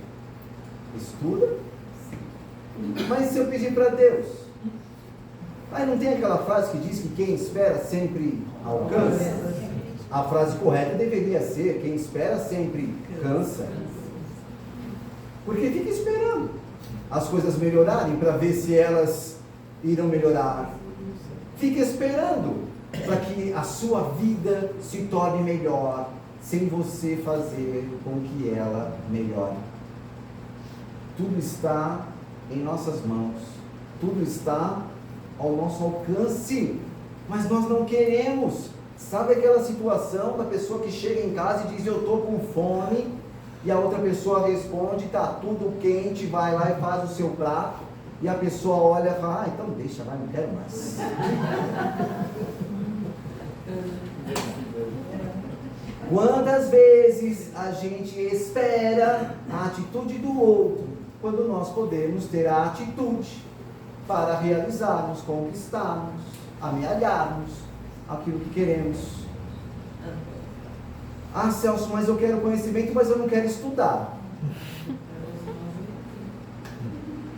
Estuda. Mas se eu pedir para Deus? Aí não tem aquela frase que diz que quem espera sempre alcança? A frase correta deveria ser: quem espera sempre cansa. Porque fica esperando as coisas melhorarem para ver se elas irão melhorar. Fica esperando para que a sua vida se torne melhor, sem você fazer com que ela melhore. Tudo está em nossas mãos, tudo está ao nosso alcance, mas nós não queremos. Sabe aquela situação da pessoa que chega em casa e diz: eu estou com fome, e a outra pessoa responde: está tudo quente, vai lá e faz o seu prato, e a pessoa olha e fala: então deixa, vai, não quero mais. Quantas vezes a gente espera a atitude do outro, quando nós podemos ter a atitude para realizarmos, conquistarmos, amealharmos aquilo que queremos. Ah, Celso, mas eu quero conhecimento, mas eu não quero estudar.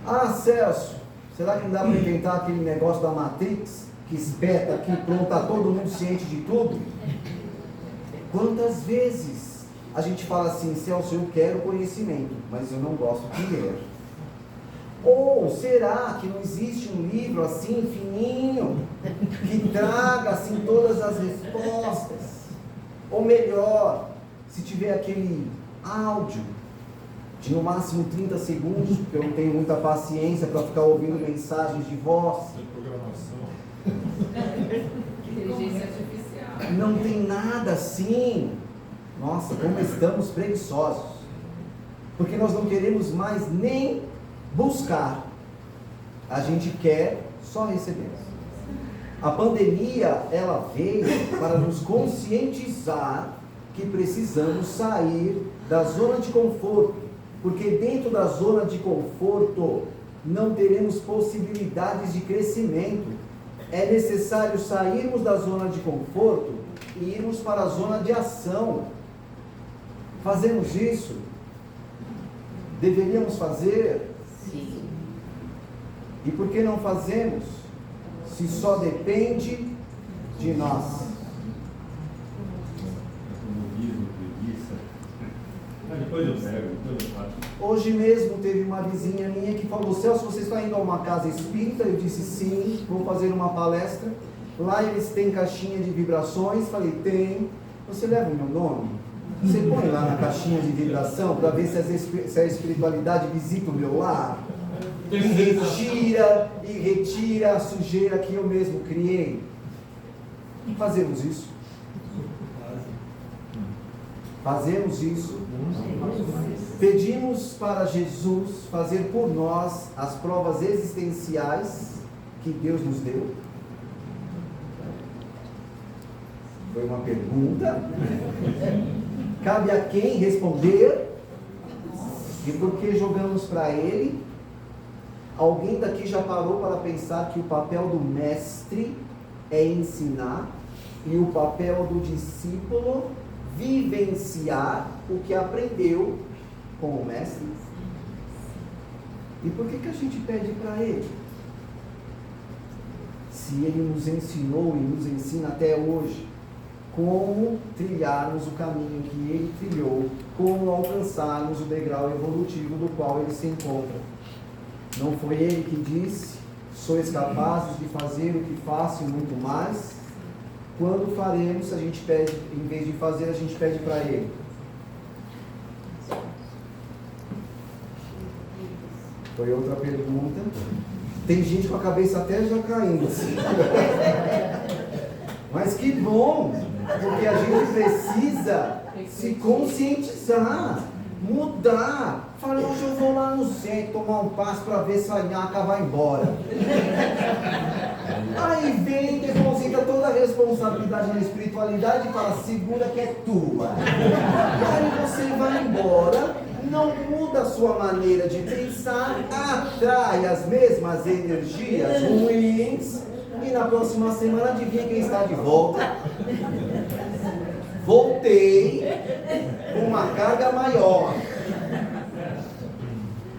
Ah, Celso, será que não dá para inventar aquele negócio da Matrix, que espeta aqui, pronto, está todo mundo ciente de tudo? Quantas vezes a gente fala assim: Celso, eu quero conhecimento, mas eu não gosto de ler. Ou será que não existe um livro assim, fininho, que traga assim todas as respostas? Ou melhor, se tiver aquele áudio de no máximo 30 segundos, porque eu não tenho muita paciência para ficar ouvindo mensagens de voz. Inteligência artificial. Não tem nada assim. Nossa, como estamos preguiçosos. Porque nós não queremos mais nem buscar. A gente quer só receber. A pandemia, ela veio para nos conscientizar que precisamos sair da zona de conforto. Porque dentro da zona de conforto não teremos possibilidades de crescimento. É necessário sairmos da zona de conforto e irmos para a zona de ação. Fazemos isso? Deveríamos fazer? Sim. E por que não fazemos? Se só depende de nós. Depois eu pego, depois eu faço. Hoje mesmo teve uma vizinha minha que falou: Celso, você está indo a uma casa espírita? Eu disse: sim, vou fazer uma palestra. Lá eles têm caixinha de vibrações. Falei: tem. Você leva o meu nome? Você põe lá na caixinha de vibração para ver se a espiritualidade visita o meu lar? E retira a sujeira que eu mesmo criei. Fazemos isso? Fazemos isso? Pedimos para Jesus fazer por nós as provas existenciais que Deus nos deu? Foi uma pergunta. Cabe a quem responder? E por que jogamos para Ele? Alguém daqui já parou para pensar que o papel do mestre é ensinar e o papel do discípulo vivenciar o que aprendeu com o mestre? E por que a gente pede para Ele? Se Ele nos ensinou e nos ensina até hoje como trilharmos o caminho que Ele trilhou, como alcançarmos o degrau evolutivo do qual Ele se encontra. Não foi Ele que disse: sois capazes de fazer o que faço e muito mais? Quando faremos, a gente pede, em vez de fazer, a gente pede para Ele. Foi outra pergunta. Tem gente com a cabeça até já caindo assim. Mas que bom, porque a gente precisa se conscientizar, mudar. Falei: hoje eu vou lá no centro tomar um passo para ver se a nhaca vai embora. Aí vem, deposita toda a responsabilidade na espiritualidade e fala: segura que é tua. Aí você vai embora, não muda a sua maneira de pensar, atrai as mesmas energias ruins E na próxima semana, adivinha quem está de volta? Voltei com uma carga maior.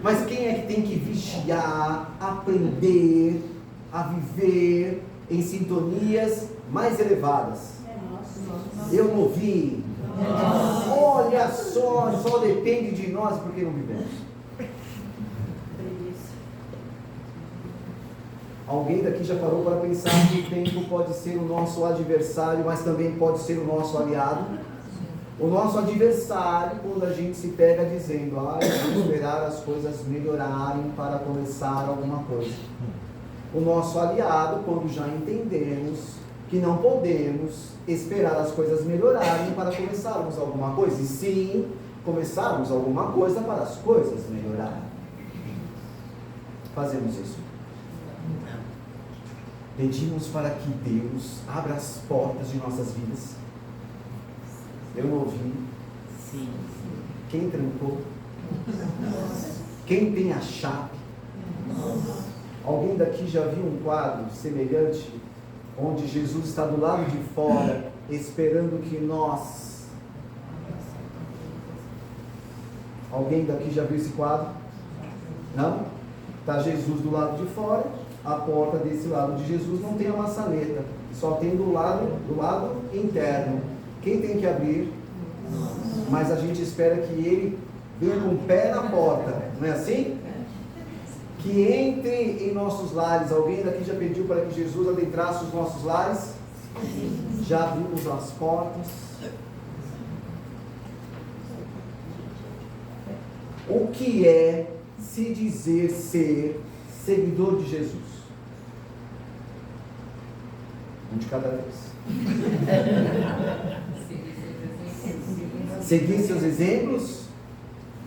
Mas quem é que tem que vigiar, aprender a viver em sintonias mais elevadas? Eu não vi. Olha só depende de nós porque não vivemos. Alguém daqui já parou para pensar que o tempo pode ser o nosso adversário, mas também pode ser o nosso aliado? O nosso adversário, quando a gente se pega dizendo, vamos esperar as coisas melhorarem para começar alguma coisa. O nosso aliado, quando já entendemos que não podemos esperar as coisas melhorarem para começarmos alguma coisa, e sim, começarmos alguma coisa para as coisas melhorarem. Fazemos isso. Pedimos para que Deus abra as portas de nossas vidas. Eu não ouvi. Sim. Quem trancou? Quem tem a chave? Alguém daqui já viu um quadro semelhante, onde Jesus está do lado de fora, esperando que nós... Alguém daqui já viu esse quadro? Não? Está Jesus do lado de fora, a porta desse lado de Jesus não tem a maçaneta, só tem do lado interno. Quem tem que abrir? Mas a gente espera que ele venha com o pé na porta, não é assim? Que entre em nossos lares. Alguém daqui já pediu para que Jesus adentrasse os nossos lares? Já abrimos as portas. O que é se dizer ser seguidor de Jesus? Um de cada vez. Seguir seus exemplos,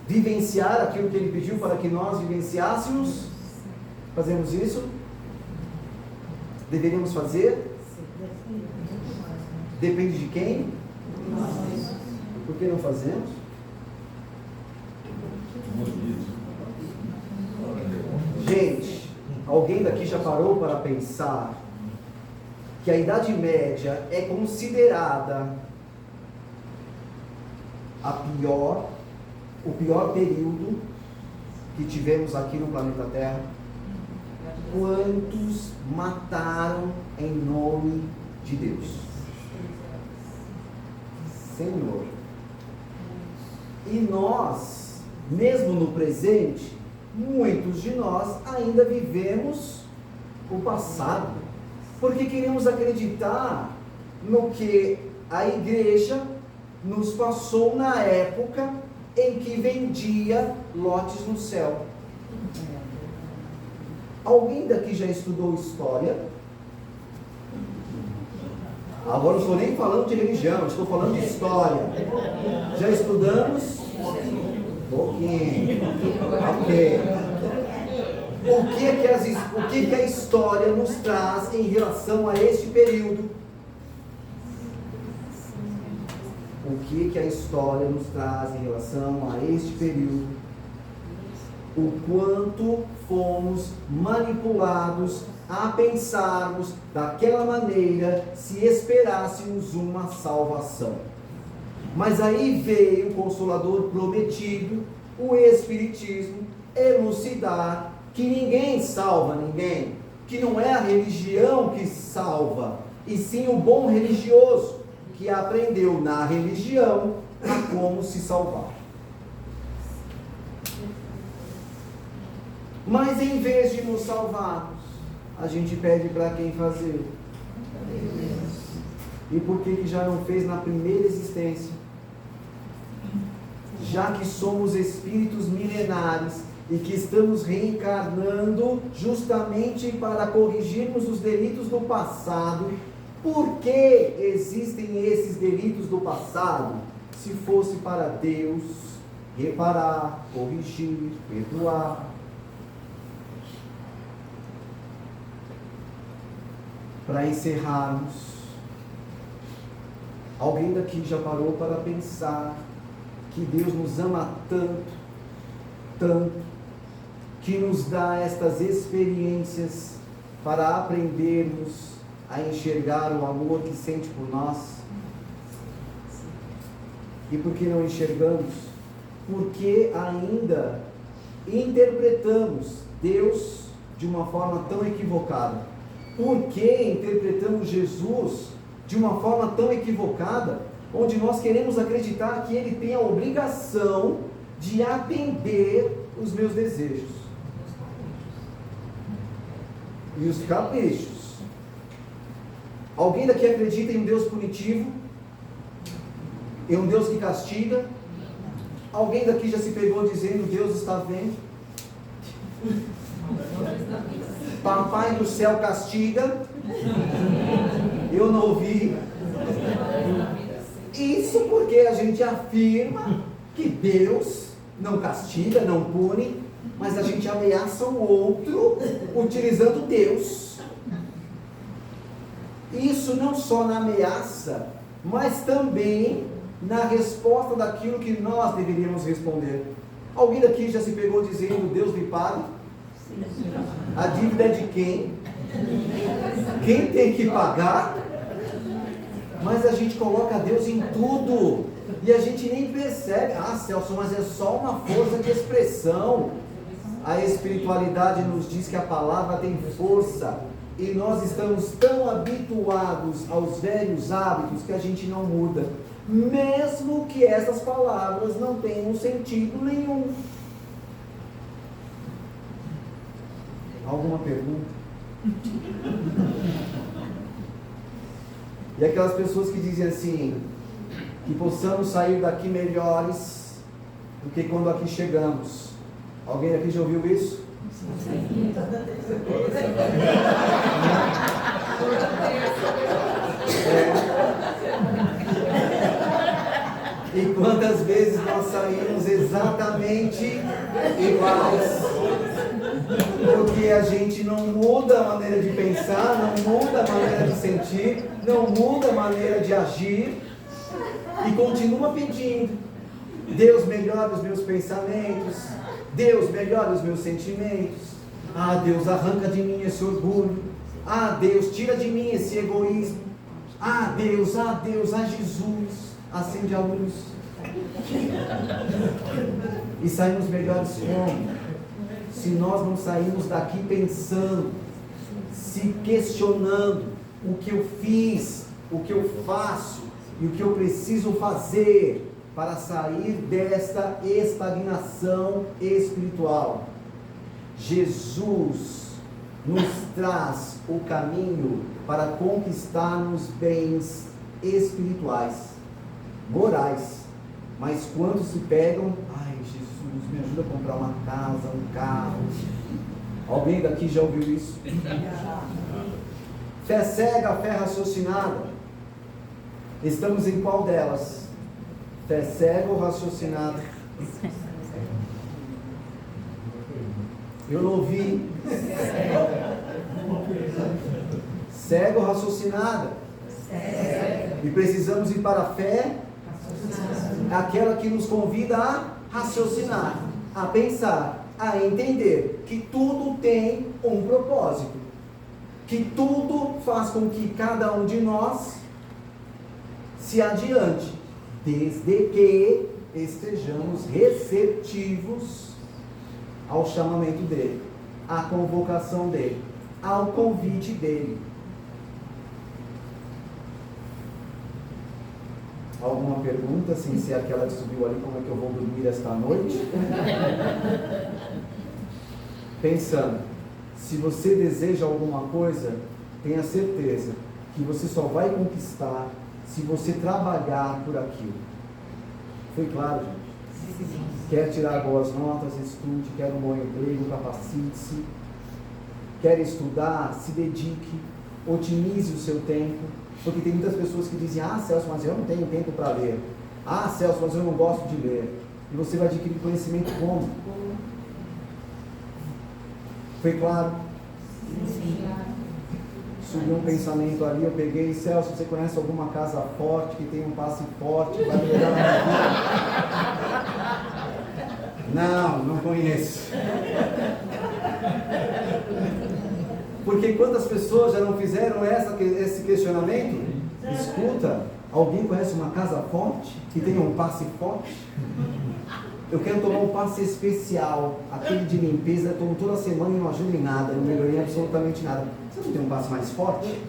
vivenciar aquilo que ele pediu para que nós vivenciássemos. Fazemos isso? Deveríamos fazer? Depende de quem? Por que não fazemos? Gente, alguém daqui já parou para pensar que a Idade Média é considerada o pior período que tivemos aqui no planeta Terra? Quantos mataram em nome de Deus? Senhor. E nós, mesmo no presente, muitos de nós ainda vivemos o passado, porque queremos acreditar no que a igreja nos passou na época em que vendia lotes no céu. Alguém daqui já estudou história? Agora não estou nem falando de religião, estou falando de história. Já estudamos? Pouquinho. Ok. O que a história nos traz em relação a este período? O que a história nos traz em relação a este período? O quanto fomos manipulados a pensarmos daquela maneira se esperássemos uma salvação. Mas aí veio o Consolador prometido, o Espiritismo, elucidar que ninguém salva ninguém, que não é a religião que salva, e sim o bom religioso, que aprendeu na religião a como se salvar. Mas em vez de nos salvarmos, a gente pede para quem fazer? E por que já não fez na primeira existência? Já que somos espíritos milenares e que estamos reencarnando justamente para corrigirmos os delitos do passado, por que existem esses delitos do passado? Se fosse para Deus reparar, corrigir, perdoar. Para encerrarmos, alguém daqui já parou para pensar que Deus nos ama tanto, tanto, que nos dá estas experiências para aprendermos a enxergar o amor que sente por nós? E por que não enxergamos? Porque ainda interpretamos Deus de uma forma tão equivocada. Por que interpretamos Jesus de uma forma tão equivocada, onde nós queremos acreditar que Ele tem a obrigação de atender os meus desejos e os caprichos? Alguém daqui acredita em um Deus punitivo? Em um Deus que castiga? Alguém daqui já se pegou dizendo: Deus está vendo? Papai do céu castiga? Eu não ouvi. Isso porque a gente afirma que Deus não castiga, não pune, mas a gente ameaça o outro utilizando Deus. Isso não só na ameaça, mas também na resposta daquilo que nós deveríamos responder. Alguém daqui já se pegou dizendo: Deus me pague? A dívida é de quem? Quem tem que pagar? Mas a gente coloca Deus em tudo e a gente nem percebe. Ah, Celso, mas é só uma força de expressão. A espiritualidade nos diz que a palavra tem força, e nós estamos tão habituados aos velhos hábitos que a gente não muda, mesmo que essas palavras não tenham sentido nenhum. Alguma pergunta? E aquelas pessoas que dizem assim: que possamos sair daqui melhores do que quando aqui chegamos. Alguém aqui já ouviu isso? Sim. E quantas vezes nós saímos exatamente iguais? Porque a gente não muda a maneira de pensar, não muda a maneira de sentir, não muda a maneira de agir, e continua pedindo: Deus, melhore os meus pensamentos, Deus, melhore os meus sentimentos. Ah, Deus, arranca de mim esse orgulho. Ah, Deus, tira de mim esse egoísmo. Ah, Deus, ah, Jesus, acende a luz. E saímos melhores como? Se nós não sairmos daqui pensando, se questionando o que eu fiz, o que eu faço e o que eu preciso fazer para sair desta estagnação espiritual. Jesus nos traz o caminho para conquistarmos bens espirituais, morais, mas quando se pegam: ai, Jesus, me ajuda a comprar uma casa, um carro. Alguém daqui já ouviu isso? Fé cega, fé raciocinada. Estamos em qual delas? Fé cega ou raciocinada? Eu não ouvi. Cega ou raciocinada? E precisamos ir para a fé, aquela que nos convida a raciocinar, a pensar, a entender que tudo tem um propósito, que tudo faz com que cada um de nós se adiante, desde que estejamos receptivos ao chamamento dele, à convocação dele, ao convite dele. Alguma pergunta, sem ser aquela que subiu ali: como é que eu vou dormir esta noite? Pensando, se você deseja alguma coisa, tenha certeza que você só vai conquistar se você trabalhar por aquilo. Foi claro, gente? Sim. Quer tirar boas notas, estude. Quer um bom emprego, capacite-se. Quer estudar, se dedique, otimize o seu tempo. Porque tem muitas pessoas que dizem: ah, Celso, mas eu não tenho tempo para ler. Ah, Celso, mas eu não gosto de ler. E você vai adquirir conhecimento como? Foi claro? Sim. Subiu um pensamento ali, eu peguei: Celso, você conhece alguma casa forte, que tem um passe forte, vai melhorar a minha vida? Não conheço. Porque quantas pessoas já não fizeram esse questionamento? Escuta, alguém conhece uma casa forte? Que tenha um passe forte? Eu quero tomar um passe especial, aquele de limpeza, eu tomo toda semana e não ajuda em nada, não melhorei absolutamente nada. Você não tem um passe mais forte?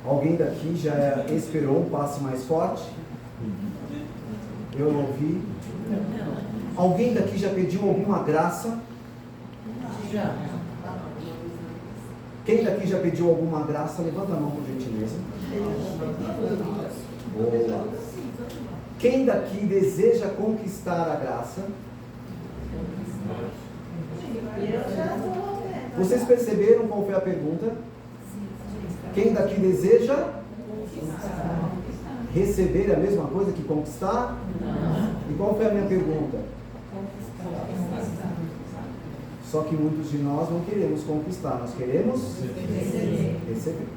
Alguém daqui já esperou um passe mais forte? Eu não vi. Alguém daqui já pediu alguma graça? Já. Quem daqui já pediu alguma graça? Levanta a mão, por gentileza. Boa. Quem daqui deseja conquistar a graça? Vocês perceberam qual foi a pergunta? Quem daqui deseja receber a mesma coisa que conquistar? E qual foi a minha pergunta? Só que muitos de nós não queremos conquistar, nós queremos receber.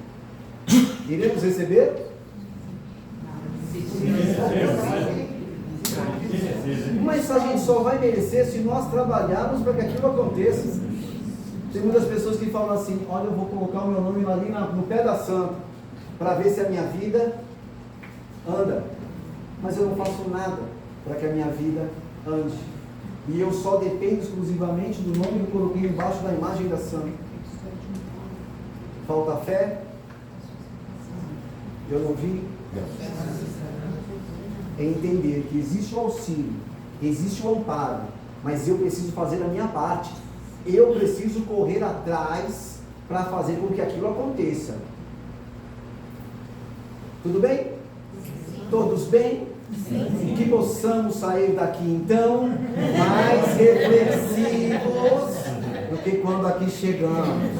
Iremos receber? Mas a gente só vai merecer se nós trabalharmos para que aquilo aconteça. Tem muitas pessoas que falam assim: olha, eu vou colocar o meu nome ali no pé da santa para ver se a minha vida anda. Mas eu não faço nada para que a minha vida ande. E eu só dependo exclusivamente do nome que eu coloquei embaixo da imagem da santa. Falta fé? Eu não vi? É entender que existe o auxílio, existe o amparo, mas eu preciso fazer a minha parte. Eu preciso correr atrás para fazer com que aquilo aconteça. Tudo bem? Todos bem? Sim. Que possamos sair daqui então mais reflexivos do que quando aqui chegamos.